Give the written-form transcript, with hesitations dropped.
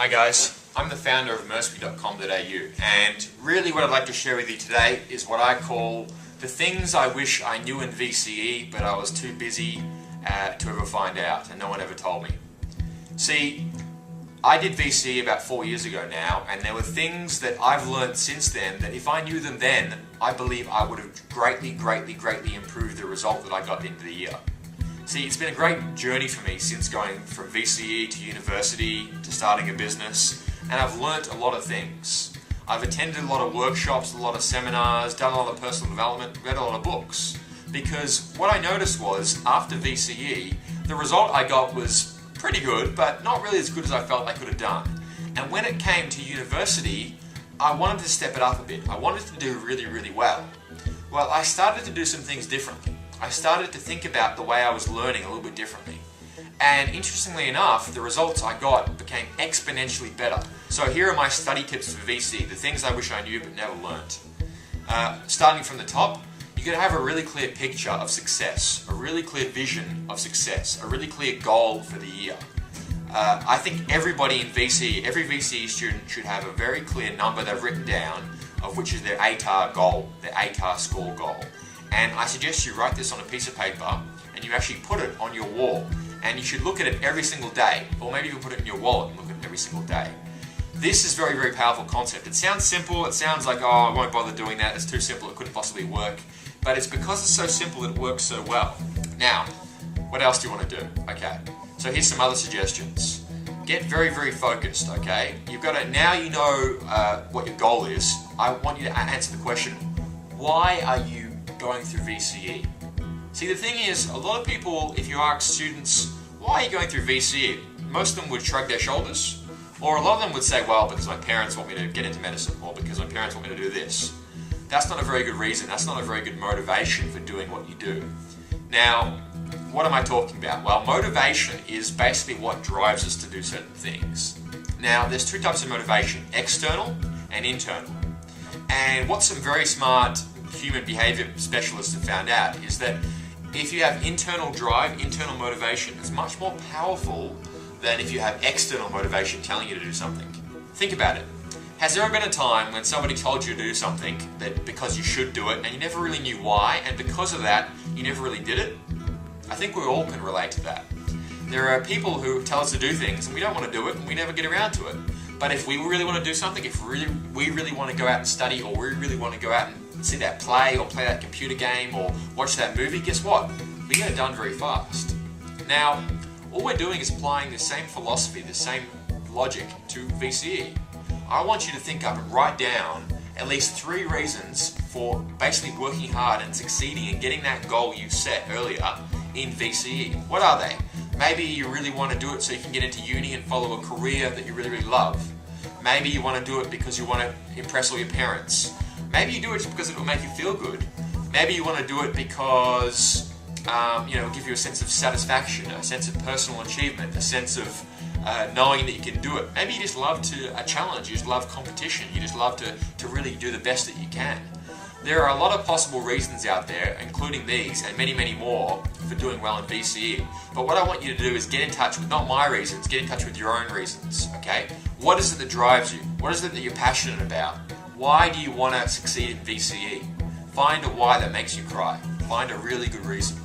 Hi guys, I'm the founder of mercery.com.au, and really what I'd like to share with you today is what I call the things I wish I knew in VCE but I was too busy to ever find out, and no one ever told me. See, I did VCE about 4 years ago now, and there were things that I've learned since then that if I knew them then, I believe I would have greatly improved the result that I got at the end of the year. See, it's been a great journey for me since going from VCE to university to starting a business, and I've learnt a lot of things. I've attended a lot of workshops, a lot of seminars, done a lot of personal development, read a lot of books. Because what I noticed was, after VCE, the result I got was pretty good, but not really as good as I felt I could have done. And when it came to university, I wanted to step it up a bit. I wanted to do really well. Well, I started to do some things differently. I started to think about the way I was learning a little bit differently. And interestingly enough, the results I got became exponentially better. So here are my study tips for VCE, the things I wish I knew but never learnt. Starting from the top, you're going to have a really clear picture of success, a really clear vision of success, a really clear goal for the year. I think everybody in VCE, every VCE student should have a very clear number they've written down of which is their ATAR goal, their ATAR score goal. And I suggest you write this on a piece of paper and you actually put it on your wall. And you should look at it every single day, or maybe you can put it in your wallet and look at it every single day. This is a very powerful concept. It sounds simple, it sounds like, oh, I won't bother doing that, it's too simple, it couldn't possibly work. But it's because it's so simple that it works so well. Now, what else do you want to do? Okay, so here's some other suggestions. Get very focused, okay? You've got to, now you know what your goal is, I want you to answer the question, why are you going through VCE? See, the thing is, a lot of people, if you ask students, why are you going through VCE? Most of them would shrug their shoulders, or a lot of them would say, well, because my parents want me to get into medicine, or because my parents want me to do this. That's not a very good reason, that's not a very good motivation for doing what you do. Now, what am I talking about? Well, motivation is basically what drives us to do certain things. Now, there's two types of motivation, external and internal. And what some very smart human behavior specialists have found out is that if you have internal drive, internal motivation, it's much more powerful than if you have external motivation telling you to do something. Think about it. Has there ever been a time when somebody told you to do something that because you should do it and you never really knew why, and because of that you never really did it? I think we all can relate to that. There are people who tell us to do things and we don't want to do it and we never get around to it. But if we really want to do something, if we really want to go out and study, or we really want to go out and see that play or play that computer game or watch that movie, guess what? We get it done very fast. Now, all we're doing is applying the same philosophy, the same logic to VCE. I want you to think up and write down at least 3 reasons for basically working hard and succeeding and getting that goal you set earlier in VCE. What are they? Maybe you really want to do it so you can get into uni and follow a career that you really love. Maybe you want to do it because you want to impress all your parents. Maybe you do it just because it will make you feel good. Maybe you want to do it because it'll give you a sense of satisfaction, a sense of personal achievement, a sense of knowing that you can do it. Maybe you just love a challenge, you just love competition, you just love to really do the best that you can. There are a lot of possible reasons out there, including these and many more, for doing well in VCE. But what I want you to do is get in touch with, not my reasons, get in touch with your own reasons, okay? What is it that drives you? What is it that you're passionate about? Why do you want to succeed in VCE? Find a why that makes you cry. Find a really good reason.